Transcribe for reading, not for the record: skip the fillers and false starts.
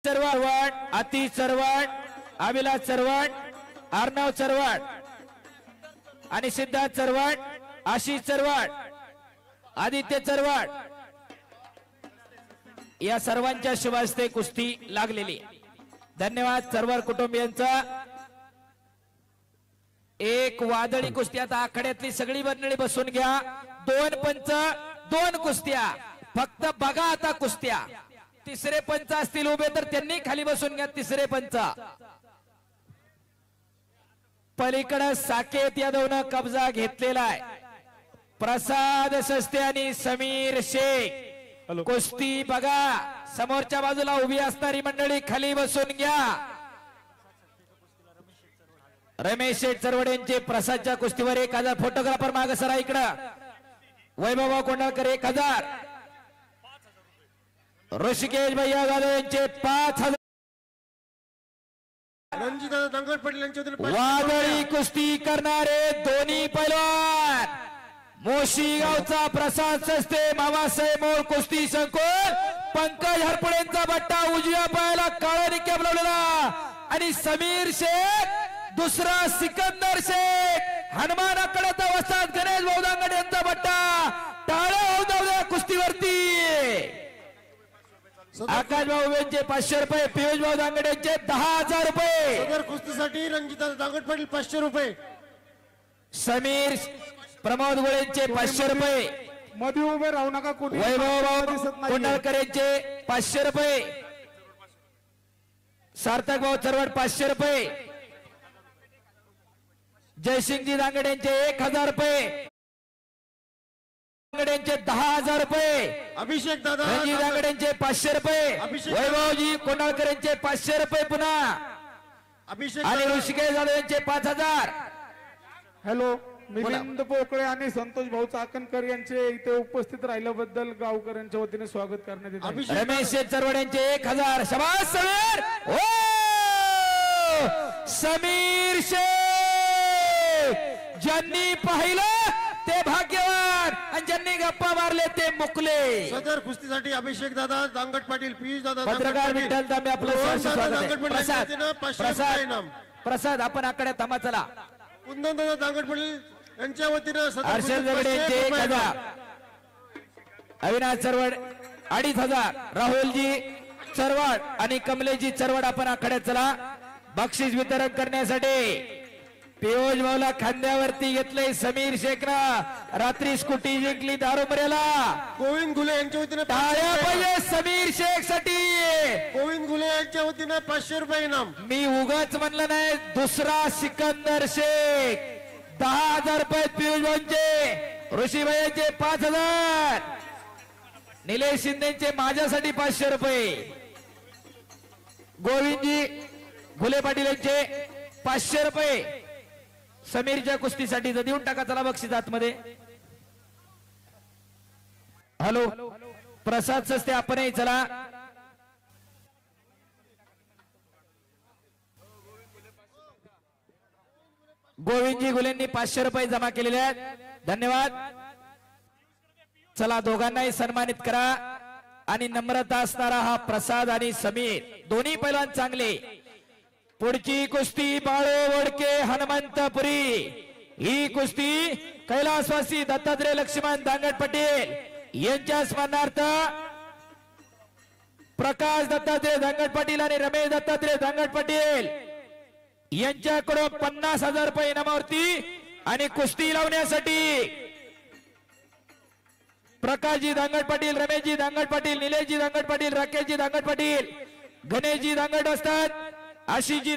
चरवाड, अति चरवाड, अभिलाष चरवाड, अर्णव चरवाड आणि सिद्धार्थ चरवाड, आशिष चरवाड, आदित्य चरवाड या सर्वांच्या शुभ हस्ते कुस्ती लागलेली। धन्यवाद चरवाड कुटुंबियांचा। एक वादळी कुस्ती आता आखाड्यातली सगळी मंडळी बसून घ्या। दोन पंच, दोन कुस्त्या, फक्त बघा आता कुस्त्या। तिसरे पंच असतील उभे तर त्यांनी खाली बसून घ्या। तिसरे पंच पलीकडे साकेत यादवनं कब्जा घेतलेला आहे। प्रसाद सस्ते आणि समीर शेख कुस्ती बघा। समोरच्या बाजूला उभी असणारी मंडळी खाली बसून घ्या। रमेश चरवडेंचे प्रसादच्या कुस्तीवर 1000 फोटोग्राफर मागे सरा इकडं। वैभव कोंडाळकर 1000, ऋषिकेश भैया जाधव यांचे 5000। रणजितदादा दांगड पाटील यांच्या वादळी कुस्ती करणारे दोन्ही पैलवान मोशी गावचा प्रसाद सस्ते, मामासाहेब मोळ कुस्ती संकुल, पंकज हरपळेंचा बट्टा उजव्या पायाला काळा निकॅप लावलेला आणि समीर शेख दुसरा सिकंदर शेख हनुमानाकडे वस्ताद गणेश भाऊ दांगड यांचा बट्टा टाळ्या होऊ द्या कुस्तीवरती। आकाश भाऊ यांचे 500 रुपये, पियुष भाऊ दांगड यांचे 10000 रुपये। सदर कुस्तीसाठी रणजितदादा दांगड पाटील 500 रुपये, समीर प्रमोद गोळेंचे 500 रुपये, मध्ये उभे राहू नका। वैभव कोंडाळकर यांचे 500 रुपये, सार्थक भाऊ चरवड 500 रुपये, जयसिंगजी दांगड यांचे 1000 रुपये, यांचे 10000 रुपये, अभिषेक दादा रणजित दांगड यांचे 500 रुपये, वैभवजी कोंडाळकर यांचे 500 रुपये पुन्हा, अभिषेक आणि ऋषिकेश जाधव यांचे 5000। हॅलो, मिलिंद पोकळे आणि संतोष भाऊ चाकणकर यांचे इथे उपस्थित राहिल्याबद्दल गावकऱ्यांच्या वतीने स्वागत करण्यात येत आहे। रमेश चरवड यांचे 1000। शाबास समीर, ओ समीर शेख, ज्यांनी पाहिलं ते भाग्यवान आणि ज्यांनी गप्पा मारले ते मुकले। सदर कुस्तीसाठी अभिषेक दादा दांगड पाटील, पियुष दादा पत्रकार विठ्ठल तांबे आपलं सहर्ष स्वागत आहे। प्रसाद, 500 इनाम। प्रसाद आपण आकडे थांबा चला। कुंदन दादा दांगड पाटील यांच्या वतीने हर्षल जगडे यांचे 1000, अविनाश चरवड 2500, राहुलजी चरवड आणि कमलेशजी चरवड आपण आखाड्यात चला। बक्षीस वितरण करण्यासाठी पियुष भाऊला खांद्यावरती घेतले। समीर शेखनं रात्री स्कूटी जिंकली दारुमऱ्याला। गोविंद गुले यांच्या वतीने टाळ्या पाहिजे समीर शेख साठी। गोविंद गुले यांच्या वतीने 500 रुपये इनाम। मी उगाच म्हणलं नाही, दुसरा सिकंदर शेख 10000 रुपये, पियुष भाऊंचे, ऋषी भैयांचे 5000, निलेश शिंदेचे माझ्यासाठी 500 रुपये, गोविंदजी घुले पाटील यांचे 500 रुपये, समीरच्या कुस्तीसाठी देऊन टाका चला बक्षीस आतमध्ये। हॅलो, प्रसाद सस्ते आपणही चला। गोविंदजी गुलेंनी 500 रुपये जमा केलेले आहेत, धन्यवाद। चला दोघांनाही सन्मानित करा आणि नम्रता असणारा हा प्रसाद आणि समीर दोन्ही पैलवान चांगले। पुढची कुस्ती बाळू वडके हनुमंतपुरी, ही कुस्ती कैलासवासी दत्तात्रय लक्ष्मण दांगड पाटील यांच्या स्मरणार्थ प्रकाश दत्तात्रय दांगड पाटील आणि रमेश दत्तात्रय दांगड पाटील यांच्याकडून 50,000 रुपये इनामावरती आणि कुस्ती लावण्यासाठी प्रकाशजी दांगड पाटील, रमेशजी दांगड पाटील, निलेशजी दांगड पाटील, राकेशजी दांगड पाटील, गणेशजी दांगड असतात, आशिषजी